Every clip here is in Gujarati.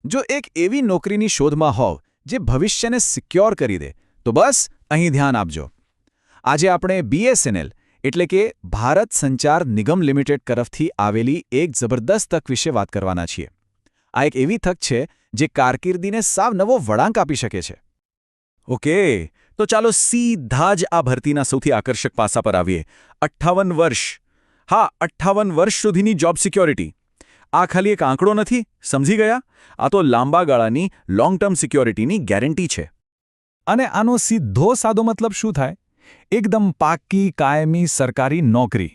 જો એક એવી નોકરીની શોધમાં હોવ જે ભવિષ્યને સિક્યોર કરી દે તો બસ અહીં ધ્યાન આપજો. આજે આપણે BSNL એટલે કે ભારત સંચાર નિગમ લિમિટેડ તરફથી આવેલી એક જબરદસ્ત તક વિશે વાત કરવાના છીએ. આ એક એવી તક છે જે કારકિર્દીને સાવ નવો વળાંક આપી શકે છે. ઓકે, તો ચાલો સીધા જ આ ભરતીના સૌથી આકર્ષક પાસા પર આવીએ. 58 વર્ષ. હા, 58 વર્ષ સુધીની જોબ સિક્યોરિટી. આ ખાલી એક આંકડો નથી, સમજી ગયા? આ તો લાંબા ગાળાની લોંગ ટર્મ સિક્યોરિટીની ગેરંટી છે. અને આનો સીધો સાદો મતલબ શું થાય? એકદમ પાક્કી કાયમી સરકારી નોકરી.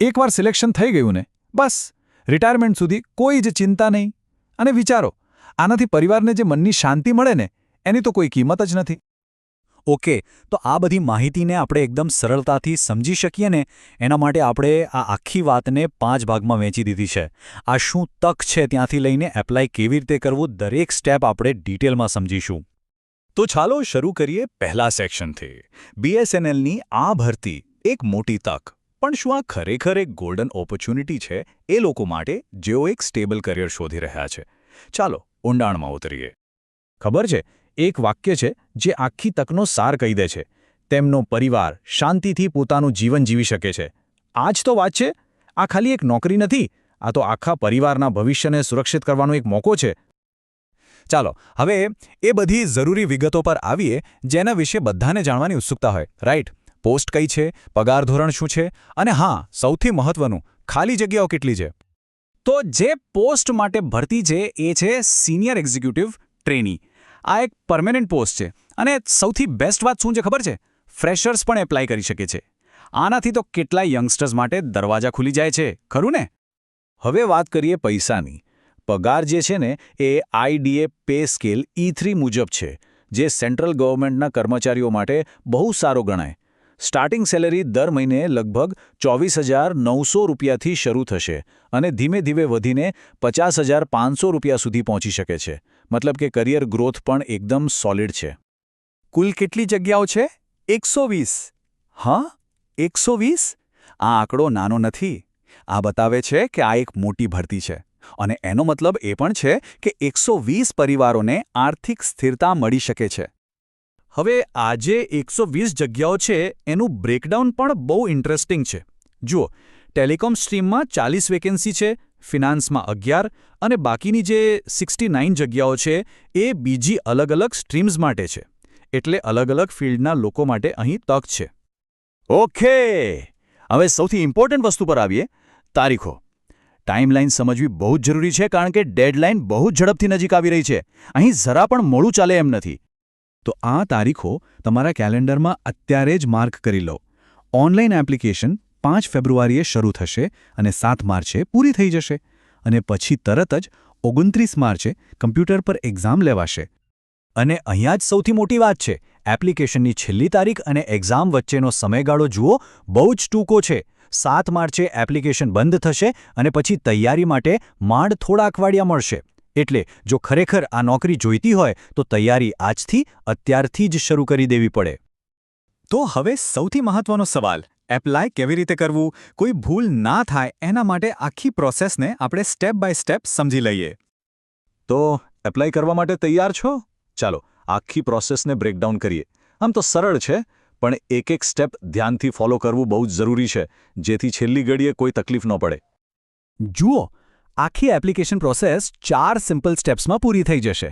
એકવાર સિલેક્શન થઈ ગયું ને, બસ રિટાયરમેન્ટ સુધી કોઈ જ ચિંતા નહીં. અને વિચારો, આનાથી પરિવારને જે મનની શાંતિ મળે ને, એની તો કોઈ કિંમત જ નથી. ઓકે, તો આ બધી માહિતીને આપણે એકદમ સરળતાથી સમજી શકીએ ને, એના માટે આપણે આ આખી વાતને 5 ભાગમાં વહેંચી દીધી છે. આ શું તક છે ત્યાંથી લઈને એપ્લાય કેવી રીતે કરવું, દરેક સ્ટેપ આપણે ડિટેલમાં સમજીશું. તો ચાલો શરૂ કરીએ પહેલા સેક્શનથી. BSNLની આ ભરતી એક મોટી તક. પણ શું આ ખરેખર એક ગોલ્ડન ઓપોર્ચ્યુનિટી છે એ લોકો માટે જેઓ એક સ્ટેબલ કરિયર શોધી રહ્યા છે? ચાલો ઊંડાણમાં ઉતરીએ. ખબર છે, એક વાક્ય છે જે આખી તકનો સાર કહી દે છે. તેમનો પરિવાર શાંતિથી પોતાનું જીવન જીવી શકે છે. આ જ તો વાત છે. આ ખાલી એક નોકરી નથી, આ તો આખા પરિવારના ભવિષ્યને સુરક્ષિત કરવાનો એક મોકો છે. ચાલો હવે એ બધી જરૂરી વિગતો પર આવીએ જેના વિશે બધાને જાણવાની ઉત્સુકતા હોય, રાઈટ? પોસ્ટ કઈ છે, પગાર ધોરણ શું છે, અને હા, સૌથી મહત્વનું, ખાલી જગ્યાઓ કેટલી છે? તો જે પોસ્ટ માટે ભરતી છે એ છે સિનિયર એક્ઝિક્યુટિવ ટ્રેની. આ એક પરમેનન્ટ પોસ્ટ છે. અને સૌથી બેસ્ટ વાત શું છે ખબર છે? ફ્રેશર્સ પણ એપ્લાય કરી શકે છે. આનાથી તો કેટલાય યંગસ્ટર્સ માટે દરવાજા ખુલી જાય છે, ખરું ને? હવે વાત કરીએ પૈસાની. પગાર જે છે ને એ IDA પે સ્કેલ E3 મુજબ છે, જે સેન્ટ્રલ ગવર્મેન્ટના કર્મચારીઓ માટે બહુ સારો ગણાય. સ્ટાર્ટિંગ સેલેરી દર મહિને લગભગ 24,900 રૂપિયાથી શરૂ થશે અને ધીમે ધીમે વધીને 50,500 રૂપિયા સુધી પહોંચી શકે છે. મતલબ કે કરિયર ગ્રોથ પણ એકદમ સોલિડ છે. કુલ કેટલી જગ્યાઓ છે? 120. હા, 120? આ આંકડો નાનો નથી. આ બતાવે છે કે આ એક મોટી ભરતી છે. અને એનો મતલબ એ પણ છે કે 120 પરિવારોને આર્થિક સ્થિરતા મળી શકે છે. હવે આ જે 120 જગ્યાઓ છે એનું બ્રેકડાઉન પણ બહુ ઇન્ટરેસ્ટિંગ છે. જુઓ, ટેલિકોમ સ્ટ્રીમમાં 40 વેકેન્સી છે, ફિનાન્સમાં 11 અને બાકીની જે 69 જગ્યાઓ છે એ બીજી અલગ અલગ સ્ટ્રીમ્સ માટે છે. એટલે અલગ અલગ ફિલ્ડના લોકો માટે અહીં તક છે. ઓકે, હવે સૌથી ઇમ્પોર્ટન્ટ વસ્તુ પર આવીએ, તારીખો. ટાઈમલાઈન સમજવી બહુ જ જરૂરી છે કારણ કે ડેડલાઇન બહુ જ ઝડપથી નજીક આવી રહી છે. અહીં જરા પણ મોડું ચાલે એમ નથી. તો આ તારીખો તમારા કેલેન્ડરમાં અત્યારે જ માર્ક કરી લો. ઓનલાઈન એપ્લિકેશન 5 ફેબ્રુઆરીએ શરૂ થશે અને 7 માર્ચે પૂરી થઈ જશે. અને પછી તરત જ 29 માર્ચે કમ્પ્યુટર પર એક્ઝામ લેવાશે. અને અહીંયા જ સૌથી મોટી વાત છે, એપ્લિકેશનની છેલ્લી તારીખ અને એક્ઝામ વચ્ચેનો સમયગાળો જુઓ, બહુ જ ટૂંકો છે. 7 માર્ચે એપ્લિકેશન બંધ થશે અને પછી તૈયારી માટે માંડ થોડા અઠવાડિયા મળશે. એટલે જો ખરેખર આ નોકરી જોઈતી હોય તો તૈયારી આજથી અત્યારથી જ શરૂ કરી દેવી પડે. તો હવે સૌથી મહત્વનો સવાલ, એપ્લાય કેવી રીતે કરવું? કોઈ ભૂલ ના થાય એના માટે આખી પ્રોસેસને આપણે સ્ટેપ બાય સ્ટેપ સમજી લઈએ. તો એપ્લાય કરવા માટે તૈયાર છો? ચાલો આખી પ્રોસેસને બ્રેકડાઉન કરીએ. આમ તો સરળ છે, પણ એક એક સ્ટેપ ધ્યાનથી ફોલો કરવું બહુ જ જરૂરી છે, જેથી છેલ્લી ઘડીએ કોઈ તકલીફ ન પડે. જુઓ, આખી એપ્લિકેશન પ્રોસેસ 4 સિમ્પલ સ્ટેપ્સમાં પૂરી થઈ જશે.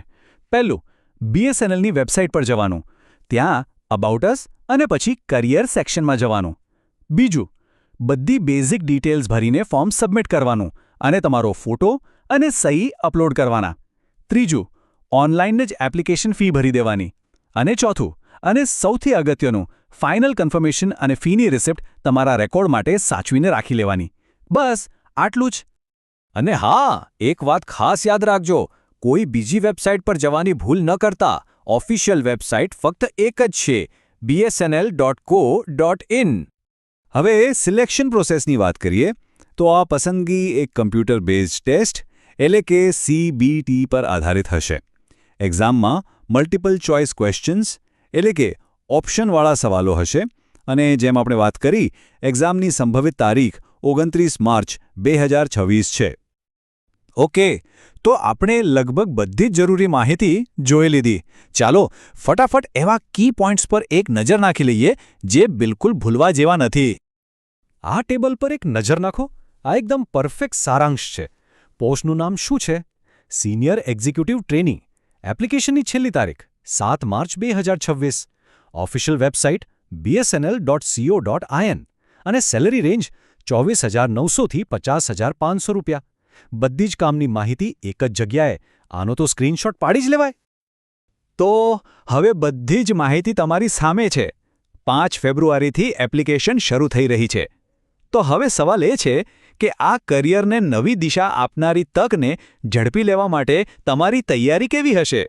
પહેલું, BSNLની વેબસાઇટ પર જવાનું. ત્યાં અબાઉટ અસ અને પછી કરિયર સેક્શનમાં જવાનું. બીજું, બધી બેઝિક ડિટેલ્સ ભરીને ફોર્મ સબમિટ કરવાનું અને તમારો ફોટો અને સહી અપલોડ કરવાના. ત્રીજું, ઓનલાઈન જ એપ્લિકેશન ફી ભરી દેવાની. અને ચોથું, અને સૌથી અગત્યનું, ફાઇનલ કન્ફર્મેશન અને ફીની રિસિપ્ટ તમારા રેકોર્ડ માટે સાચવીને રાખી લેવાની. બસ આટલું જ. અને હા, એક વાત ખાસ યાદ રાખજો, કોઈ બીજી વેબસાઇટ પર જવાની ભૂલ ન કરતા. ઓફિશિયલ વેબસાઇટ ફક્ત એક જ છે, bsnl.co.in. હવે સિલેક્શન પ્રોસેસની વાત કરીએ તો આ પસંદગી એક કમ્પ્યુટર બેઝડ ટેસ્ટ એટલે કે CBT પર આધારિત હશે. એક્ઝામમાં મલ્ટિપલ ચોઇસ ક્વેશ્ચન્સ એટલે કે ઓપ્શનવાળા સવાલો હશે. અને જેમ આપણે વાત કરી, એક્ઝામની સંભવિત તારીખ 29 માર્ચ 2026 છે. ઓકે, તો આપણે લગભગ બધી જ જરૂરી માહિતી જોઈ લીધી. ચાલો ફટાફટ એવા કી પોઈન્ટ્સ પર એક નજર નાખી લઈએ જે બિલકુલ ભૂલવા જેવા નથી. આ ટેબલ પર એક નજર નાખો. આ એકદમ પરફેક્ટ સારાંશ છે. પોસ્ટનું નામ શું છે? Senior executive trainee. એપ્લિકેશનની છેલ્લી તારીખ 7 માર્ચ 2026. ઓફિશિયલ વેબસાઇટ bsnl.co.in અને સેલરી રેન્જ 24,900 થી 50,500 રૂપિયા. બધી જ કામની માહિતી એક જ જગ્યાએ. આનો તો સ્ક્રીનશોટ પાડી જ લેવાય. તો હવે બધી જ માહિતી તમારી સામે છે. 5 ફેબ્રુઆરીથી એપ્લિકેશન શરૂ થઈ રહી છે. તો હવે સવાલ એ છે કે આ કરિયરને નવી દિશા આપનારી તકને ઝડપી લેવા માટે તમારી તૈયારી કેવી હશે?